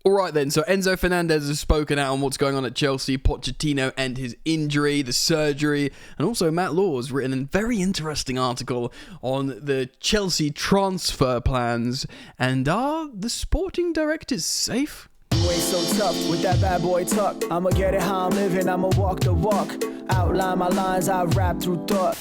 Alright then, so Enzo Fernandez has spoken out on what's going on at Chelsea, Pochettino and his injury, the surgery, and also Matt Law has written a very interesting article on the Chelsea transfer plans, and are the sporting directors safe? You ain't so tough with that bad boy talk. I'ma get it how I'm living, I'ma walk the walk. Outline my lines, I rap through thought.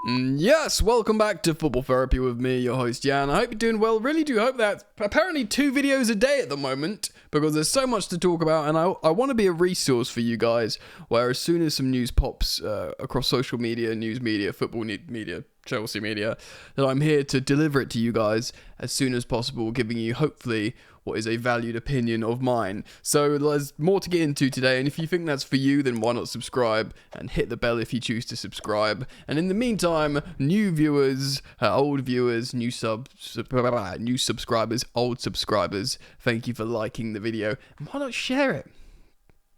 Yes, welcome back to Football Therapy with me, your host Jan. I hope you're doing well. Really do hope that. Apparently 2 videos a day at the moment, because there's so much to talk about, and I want to be a resource for you guys, where as soon as some news pops across social media, news media, football media, Chelsea media, that I'm here to deliver it to you guys as soon as possible, giving you hopefully what is a valued opinion of mine. So there's more to get into today, and if you think that's for you, then why not subscribe and hit the bell if you choose to subscribe. And in the meantime, new viewers, old viewers, new subscribers, old subscribers, thank you for liking the video, and why not share it?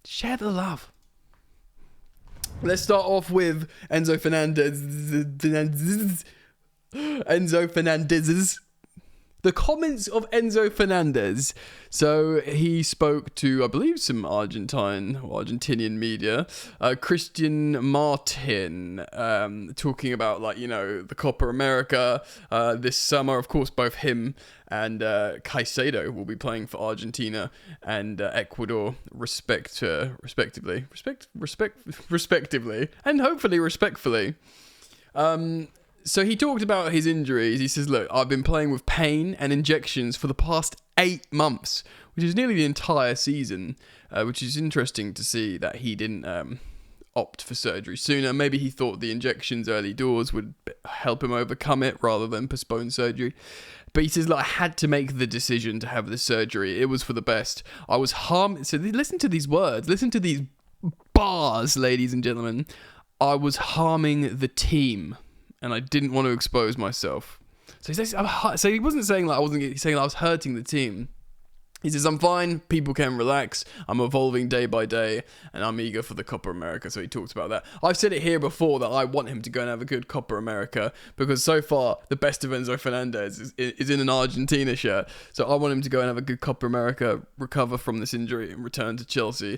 Share the love. Let's start off with Enzo Fernandez's. The comments of Enzo Fernandez. So he spoke to, I believe, some Argentinian media. Christian Martin, talking about, the Copa America this summer. Of course, both him and Caicedo will be playing for Argentina and Ecuador, respectively, and hopefully respectfully. So he talked about his injuries. He says, look, I've been playing with pain and injections for the past 8 months, which is nearly the entire season, which is interesting to see that he didn't opt for surgery sooner. Maybe he thought the injections early doors would help him overcome it rather than postpone surgery. But he says, look, I had to make the decision to have the surgery. It was for the best. I was harmed. So listen to these words. Listen to these bars, ladies and gentlemen. I was harming the team, and I didn't want to expose myself. So he says, so he wasn't saying he's saying I was hurting the team. He says, I'm fine, people can relax, I'm evolving day by day, and I'm eager for the Copa America. So he talks about that. I've said it here before that I want him to go and have a good Copa America, because so far, the best of Enzo Fernandez is in an Argentina shirt. So I want him to go and have a good Copa America, recover from this injury, and return to Chelsea.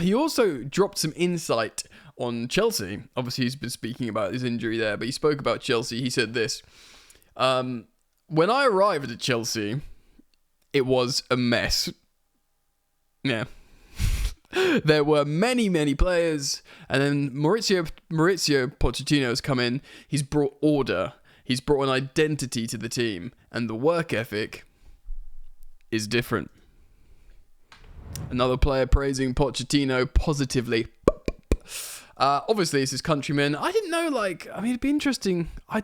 He also dropped some insight on Chelsea. Obviously, he's been speaking about his injury there, but he spoke about Chelsea. He said this: when I arrived at Chelsea, it was a mess. Yeah. There were many, many players, and then Mauricio Pochettino has come in. He's brought order. He's brought an identity to the team, and the work ethic is different. Another player praising Pochettino positively. Obviously, it's his countryman. I didn't know, it'd be interesting. I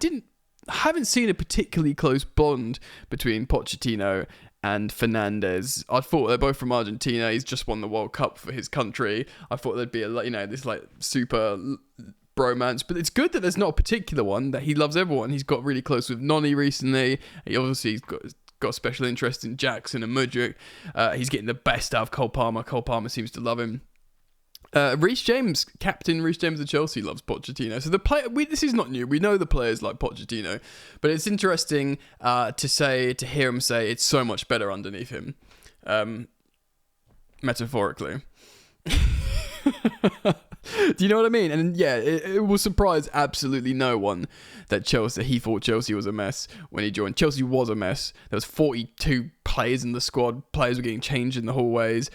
haven't seen a particularly close bond between Pochettino and Fernandez. I thought they're both from Argentina. He's just won the World Cup for his country. I thought there'd be this super bromance, but it's good that there's not a particular one, that he loves everyone. He's got really close with Noni recently. He's got a special interest in Jackson and Mudryk. He's getting the best out of Cole Palmer. Cole Palmer seems to love him. Captain Reece James of Chelsea loves Pochettino. So this is not new. We know the players like Pochettino, but it's interesting to hear him say it's so much better underneath him, metaphorically. Do you know what I mean? And yeah, it will surprise absolutely no one that he thought Chelsea was a mess when he joined. Chelsea was a mess. There was 42 players in the squad. Players were getting changed in the hallways.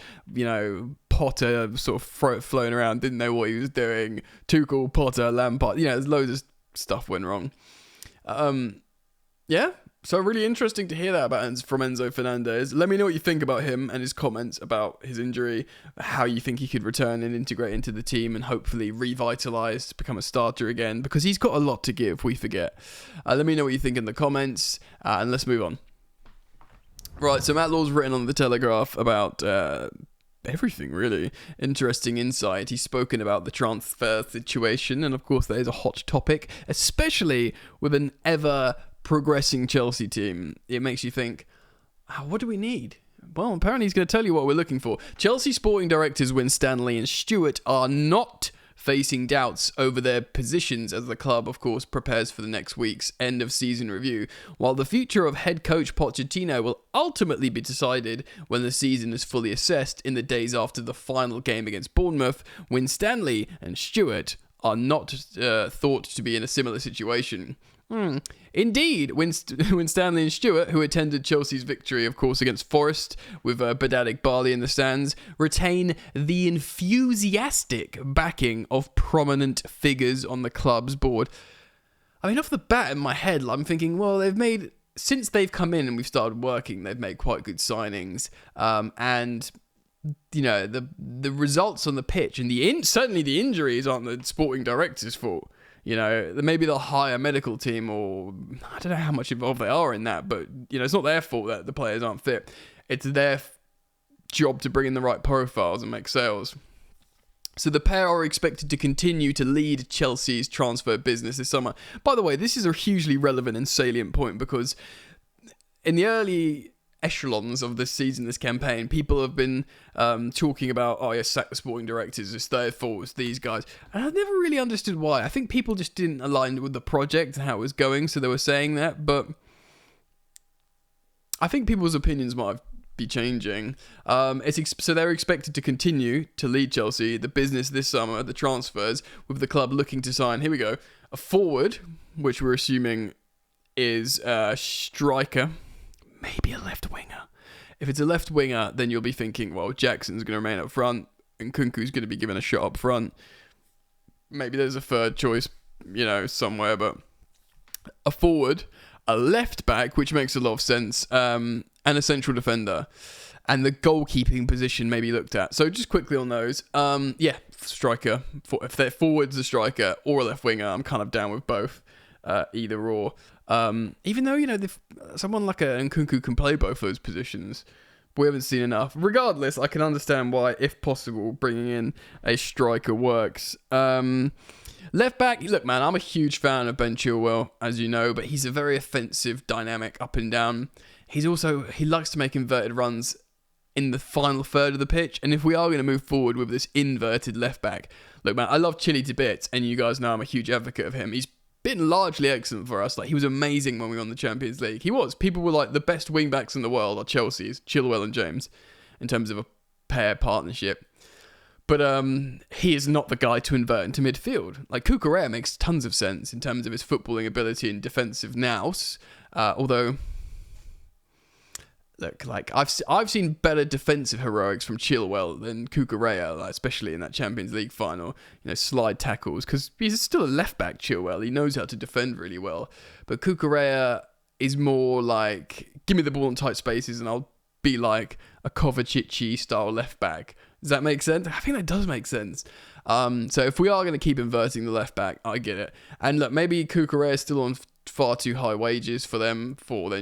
Potter sort of flown around, didn't know what he was doing. Tuchel, Potter, Lampard. There's loads of stuff went wrong. Yeah. So really interesting to hear that from Enzo Fernandez. Let me know what you think about him and his comments about his injury, how you think he could return and integrate into the team and hopefully revitalise to become a starter again, because he's got a lot to give, we forget. Let me know what you think in the comments, and let's move on. Right, so Matt Law's written on The Telegraph about everything, really. Interesting insight. He's spoken about the transfer situation, and of course that is a hot topic, especially with an ever progressing Chelsea team. It makes you think, what do we need? Well, apparently he's going to tell you what we're looking for. Chelsea sporting directors Win Stanley and Stewart are not facing doubts over their positions as the club, of course, prepares for the next week's end-of-season review, while the future of head coach Pochettino will ultimately be decided when the season is fully assessed in the days after the final game against Bournemouth, when Stanley and Stewart are not thought to be in a similar situation. Indeed, when Stanley and Stewart, who attended Chelsea's victory, of course, against Forest with Badadic Barley in the stands, retain the enthusiastic backing of prominent figures on the club's board. I mean, off the bat in my head, I'm thinking, well, since they've come in and we've started working, they've made quite good signings, and you know, the results on the pitch and certainly the injuries aren't the sporting director's fault. You know, maybe they'll hire a medical team, or I don't know how much involved they are in that, but, you know, it's not their fault that the players aren't fit. It's their job to bring in the right profiles and make sales. So the pair are expected to continue to lead Chelsea's transfer business this summer. By the way, this is a hugely relevant and salient point, because in the early echelons of this season, this campaign, people have been talking about, oh yeah, sack the sporting directors, it's their fault, it's these guys, and I've never really understood why. I think people just didn't align with the project and how it was going, so they were saying that, but I think people's opinions might be changing. So they're expected to continue to lead Chelsea, the business this summer, the transfers, with the club looking to sign, here we go, a forward, which we're assuming is a striker, maybe a left winger. If it's a left winger, then you'll be thinking, well, Jackson's going to remain up front and Kunku's going to be given a shot up front. Maybe there's a third choice, you know, somewhere, but a forward, a left back, which makes a lot of sense, and a central defender. And the goalkeeping position may be looked at. So just quickly on those, striker. If they're forwards, a striker, or a left winger, I'm kind of down with both, either or. Even though, you know, someone like a Nkunku can play both those positions, but we haven't seen enough. Regardless, I can understand why, if possible, bringing in a striker works. Left back, look, man, I'm a huge fan of Ben Chilwell, as you know, but he's a very offensive, dynamic, up and down. He likes to make inverted runs in the final third of the pitch, and if we are going to move forward with this inverted left back, look, man, I love Chile to bits, and you guys know I'm a huge advocate of him. He's been largely excellent for us. Like, he was amazing when we won the Champions League. He was. People were like, the best wing backs in the world are Chelsea's, Chilwell and James, in terms of a pair partnership. But he is not the guy to invert into midfield. Like, Cucurella makes tons of sense in terms of his footballing ability and defensive nous. Although, look, like, I've seen better defensive heroics from Chilwell than Cucurella, like, especially in that Champions League final. You know, slide tackles, because he's still a left back, Chilwell. He knows how to defend really well. But Cucurella is more like, give me the ball in tight spaces and I'll be like a Kovacic style left back. Does that make sense? I think that does make sense. So if we are going to keep inverting the left back, I get it. And look, maybe Cucurella is still on far too high wages for them for their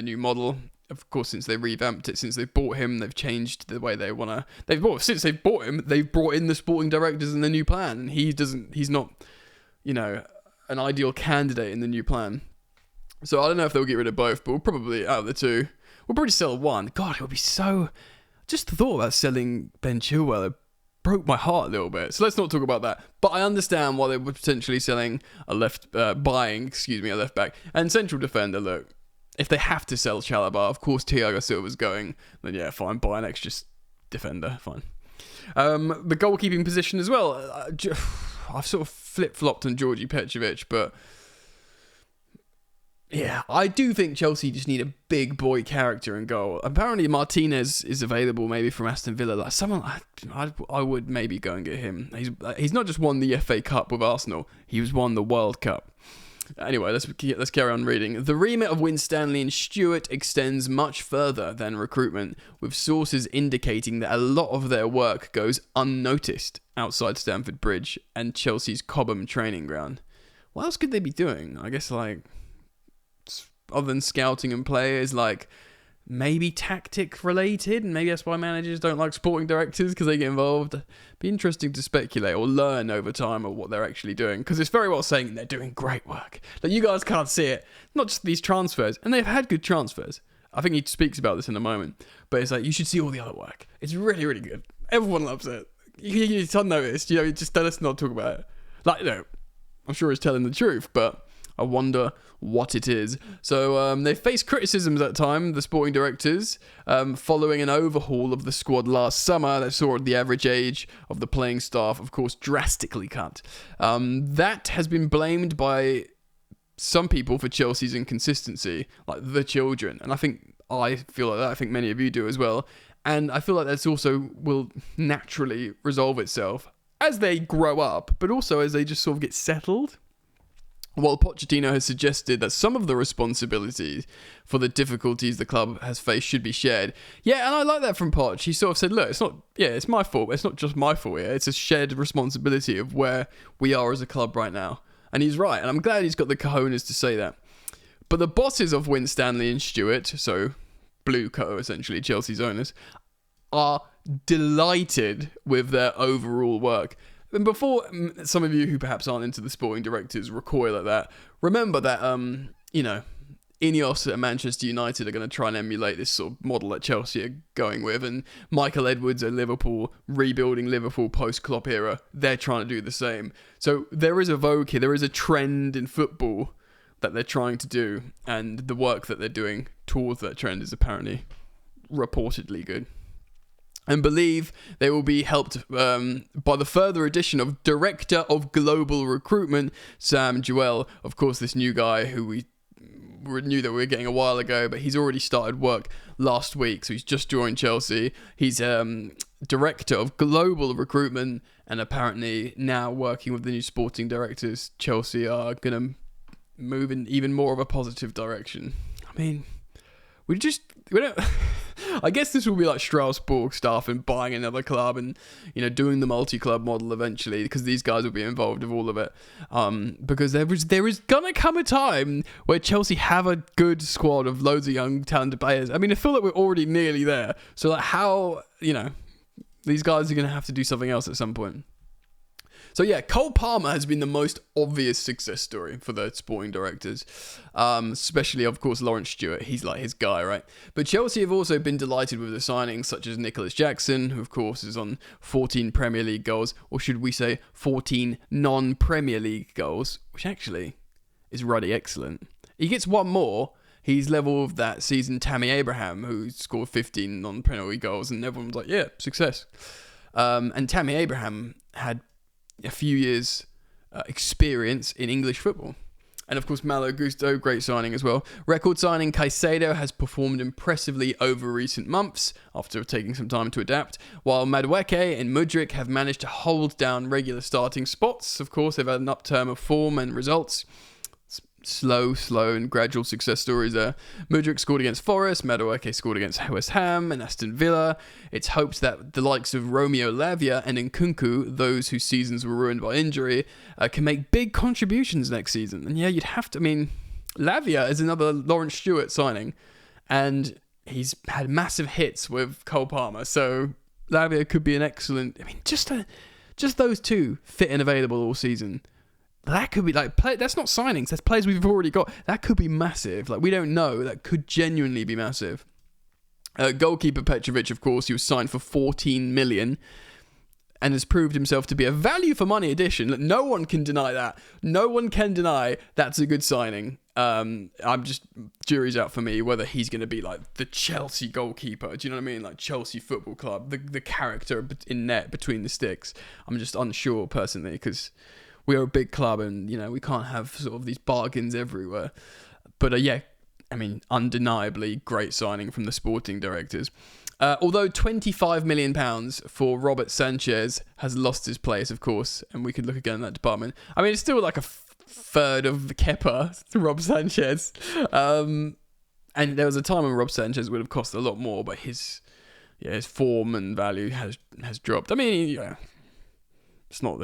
new model. Of course, since they revamped it, since they bought him, they've changed the way they want to. Since they've bought him, they've brought in the sporting directors and the new plan. And he's not, you know, an ideal candidate in the new plan. So I don't know if they'll get rid of both, but we'll probably, out of the two, we'll probably sell one. God, it would be so. Just the thought about selling Ben Chilwell, it broke my heart a little bit. So let's not talk about that. But I understand why they were potentially buying a left back and central defender. Look, if they have to sell Chalobah, of course Thiago Silva's going, then yeah, fine, buy an extra defender, fine. The goalkeeping position as well. I've sort of flip-flopped on Georgi Petrovic, but yeah, I do think Chelsea just need a big boy character in goal. Apparently Martinez is available maybe from Aston Villa. Like, someone I would maybe go and get him. He's not just won the FA Cup with Arsenal, he was won the World Cup. Anyway, let's carry on reading. The remit of Winstanley and Stewart extends much further than recruitment, with sources indicating that a lot of their work goes unnoticed outside Stamford Bridge and Chelsea's Cobham training ground. What else could they be doing? I guess, like, other than scouting and players, like, maybe tactic related, and maybe that's why managers don't like sporting directors, because they get involved. Be interesting to speculate or learn over time of what they're actually doing, because it's very well saying they're doing great work. Like, you guys can't see it, not just these transfers, and they've had good transfers. I think he speaks about this in a moment, but it's like, you should see all the other work. It's really, really good. Everyone loves it. it's unnoticed. Just let us not talk about it. Like, I'm sure he's telling the truth, but I wonder what it is. So they faced criticisms at the time, the sporting directors, following an overhaul of the squad last summer that saw the average age of the playing staff, of course, drastically cut. That has been blamed by some people for Chelsea's inconsistency, like the children. And I feel like that. I think many of you do as well. And I feel like that's also will naturally resolve itself as they grow up, but also as they just sort of get settled. While Pochettino has suggested that some of the responsibilities for the difficulties the club has faced should be shared. Yeah, and I like that from Poch. He sort of said, look, it's my fault. It's not just my fault here. It's a shared responsibility of where we are as a club right now. And he's right, and I'm glad he's got the cojones to say that. But the bosses of Winstanley and Stewart, so Blue Co, essentially, Chelsea's owners, are delighted with their overall work. And before some of you who perhaps aren't into the sporting directors recoil at that, remember that, Ineos at Manchester United are going to try and emulate this sort of model that Chelsea are going with, and Michael Edwards at Liverpool, rebuilding Liverpool post-Klopp era, they're trying to do the same. So there is a vogue here, there is a trend in football that they're trying to do, and the work that they're doing towards that trend is apparently reportedly good. And believe they will be helped by the further addition of Director of Global Recruitment, Sam Jewell. Of course, this new guy who we knew that we were getting a while ago, but he's already started work last week, so he's just joined Chelsea. He's Director of Global Recruitment, and apparently now working with the new sporting directors, Chelsea are going to move in even more of a positive direction. I mean, we don't... I guess this will be like Strasbourg stuff and buying another club and, doing the multi-club model eventually, because these guys will be involved with all of it. Because there is going to come a time where Chelsea have a good squad of loads of young, talented players. I mean, I feel like we're already nearly there. So like how, these guys are going to have to do something else at some point. So yeah, Cole Palmer has been the most obvious success story for the sporting directors, especially, of course, Lawrence Stewart. He's like his guy, right? But Chelsea have also been delighted with the signings, such as Nicholas Jackson, who, of course, is on 14 Premier League goals, or should we say 14 non-Premier League goals, which actually is ruddy excellent. He gets one more. He's level with that season Tammy Abraham, who scored 15 non-Premier League goals, and everyone was like, yeah, success. And Tammy Abraham had a few years experience in English football. And of course, Malo Gusto, great signing as well. Record signing Caicedo has performed impressively over recent months after taking some time to adapt, while Madueke and Mudryk have managed to hold down regular starting spots. Of course, they've had an upturn of form and results. Slow and gradual success stories there. Mudryk scored against Forest, Madueke scored against West Ham and Aston Villa. It's hoped that the likes of Romeo Lavia and Nkunku, those whose seasons were ruined by injury, can make big contributions next season. And yeah, you'd have to, Lavia is another Lawrence Stewart signing, and he's had massive hits with Cole Palmer, so Lavia could be an excellent, just those two fit and available all season. That could be that's not signings, that's players we've already got. That could be massive. We don't know. That could genuinely be massive. Goalkeeper Petrovic, of course, he was signed for 14 million and has proved himself to be a value for money addition. No one can deny that. No one can deny that's a good signing. Jury's out for me whether he's going to be like the Chelsea goalkeeper. Do you know what I mean? Like Chelsea Football Club, the character in net between the sticks. I'm just unsure personally, because we are a big club and, we can't have sort of these bargains everywhere. But undeniably great signing from the sporting directors. Although £25 million for Robert Sanchez has lost his place, of course, and we could look again in that department. It's still like a third of Kepa to Rob Sanchez. And there was a time when Rob Sanchez would have cost a lot more, but his form and value has dropped. It's not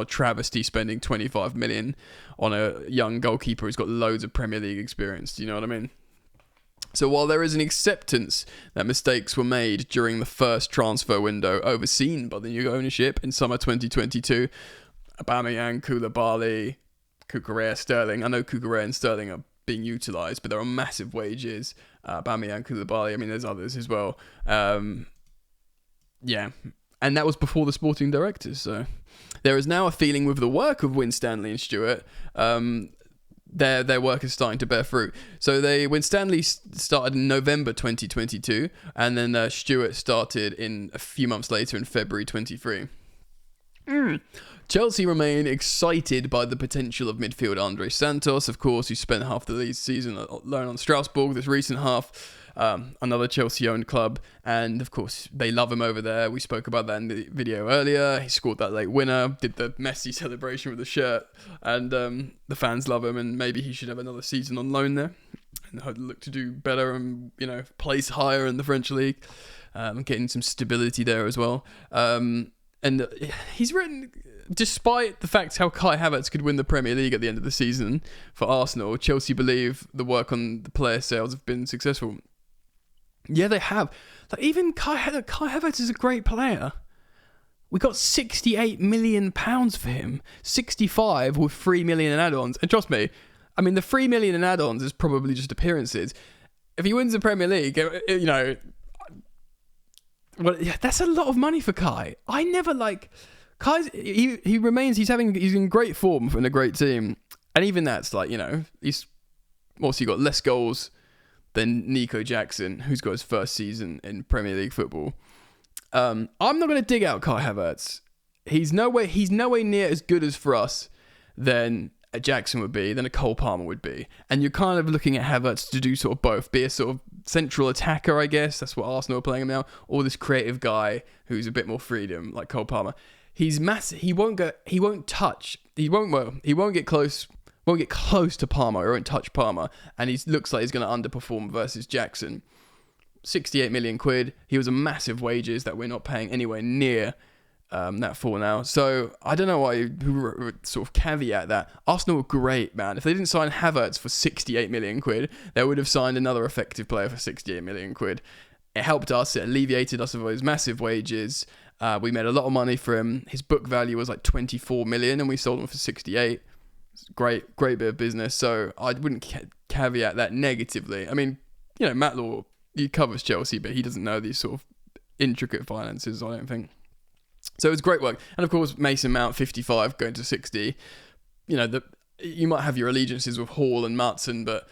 a travesty spending 25 million on a young goalkeeper who's got loads of Premier League experience. Do you know what I mean? So while there is an acceptance that mistakes were made during the first transfer window overseen by the new ownership in summer 2022, Aubameyang, Koulibaly, Cucurella, Sterling. I know Cucurella and Sterling are being utilised, but there are massive wages. Aubameyang, Koulibaly. There's others as well. And that was before the sporting directors. So there is now a feeling with the work of Winstanley and Stewart, their work is starting to bear fruit. So Winstanley started in November 2022, and then Stewart started in a few months later in February 23. Chelsea remain excited by the potential of midfielder Andre Santos, of course, who spent half the league season loan on Strasbourg, this recent half, another Chelsea-owned club, and of course, they love him over there. We spoke about that in the video earlier. He scored that late winner, did the Messi celebration with the shirt, and the fans love him, and maybe he should have another season on loan there, and look to do better and, place higher in the French league, getting some stability there as well. And he's written, despite the fact how Kai Havertz could win the Premier League at the end of the season for Arsenal, Chelsea believe the work on the player sales have been successful. Yeah, they have. Like, even Kai Havertz is a great player. We got £68 million for him. 65 with 3 million in add-ons. And trust me, I mean, the 3 million in add-ons is probably just appearances. If he wins the Premier League, well, yeah, that's a lot of money for Kai. I never Kai's. He's in great form in a great team, and even that's he's obviously got less goals than Nico Jackson, who's got his first season in Premier League football. I'm not going to dig out Kai Havertz. He's nowhere near as good as for us than a Jackson would be, than a Cole Palmer would be. And you're kind of looking at Havertz to do sort of both, be a sort of central attacker, I guess. That's what Arsenal are playing him now, or this creative guy who's a bit more freedom, like Cole Palmer. He's massive. He won't get close to Palmer. He won't touch Palmer, and he looks like he's going to underperform versus Jackson. 68 million quid. He was a massive wages that we're not paying anywhere near that for now. So I don't know why you sort of caveat that. Arsenal were great, man. If they didn't sign Havertz for 68 million quid, they would have signed another effective player for 68 million quid. It helped us. It alleviated us of those massive wages. We made a lot of money for him. His book value was like 24 million, and we sold him for 68. It's great bit of business. So I wouldn't caveat that negatively. I mean, Matt Law, he covers Chelsea, but he doesn't know these sort of intricate finances, I don't think. So it's great work. And of course, Mason Mount, 55, going to 60. You might have your allegiances with Hall and Maatsen, but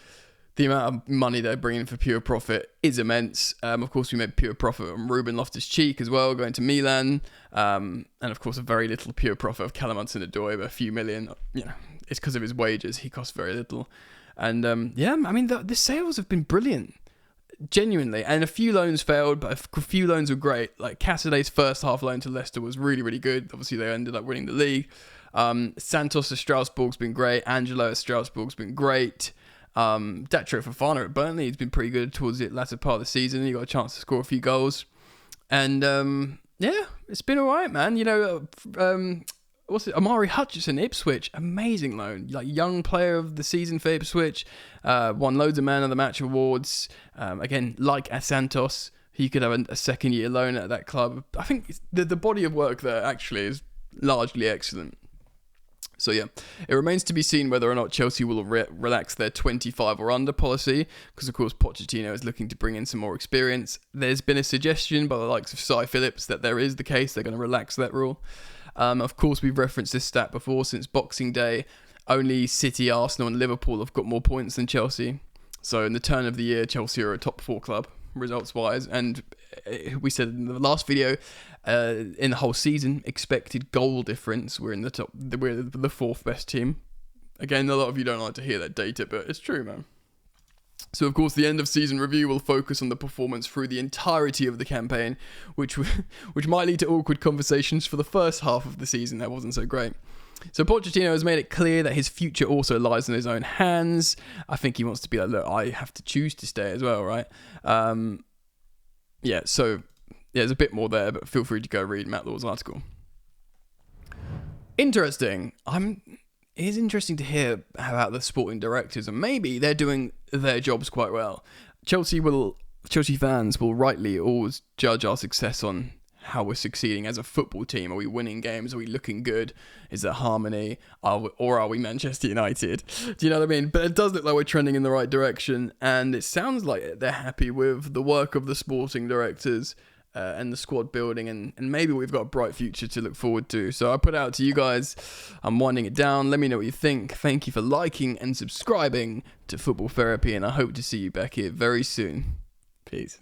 the amount of money they're bringing for pure profit is immense. Of course, we made pure profit on Ruben Loftus-Cheek as well, going to Milan. And of course, a very little pure profit of Callum Hudson-Odoi, but a few million. It's because of his wages. He costs very little. And the sales have been brilliant. Genuinely. And a few loans failed, but a few loans were great. Like Cassaday's first half loan to Leicester was really, really good. Obviously, they ended up winning the league. Santos at Strasbourg's been great. Angelo at Strasbourg's been great. Datro Fofana at Burnley has been pretty good towards the latter part of the season. He got a chance to score a few goals. And it's been all right, man. Amari Hutchinson, Ipswich, amazing loan. Like young player of the season for Ipswich, won loads of man of the match awards. Again, like Santos, he could have a second year loan at that club. I think the body of work there actually is largely excellent. So yeah, it remains to be seen whether or not Chelsea will relax their 25 or under policy, because of course Pochettino is looking to bring in some more experience. There's been a suggestion by the likes of Cy Phillips that there is the case, they're going to relax that rule. Of course, we've referenced this stat before. Since Boxing Day, only City, Arsenal and Liverpool have got more points than Chelsea. So in the turn of the year, Chelsea are a top 4 club, results-wise. And we said in the last video, in the whole season, expected goal difference, we're in the top. We're the 4th best team. Again, a lot of you don't like to hear that data, but it's true, man. So, of course, the end of season review will focus on the performance through the entirety of the campaign, which might lead to awkward conversations for the first half of the season that wasn't so great. So Pochettino has made it clear that his future also lies in his own hands. I think he wants to be like, look, I have to choose to stay as well, right? There's a bit more there, but feel free to go read Matt Law's article. Interesting. It is interesting to hear about the sporting directors, and maybe they're doing their jobs quite well. Chelsea fans will rightly always judge our success on how we're succeeding as a football team. Are we winning games? Are we looking good? Is there harmony? Or are we Manchester United? Do you know what I mean? But it does look like we're trending in the right direction, and it sounds like they're happy with the work of the sporting directors. and the squad building, and maybe we've got a bright future to look forward to. So I put it out to you guys. I'm winding it down. Let me know what you think. Thank you for liking and subscribing to Football Therapy, and I hope to see you back here very soon. Peace.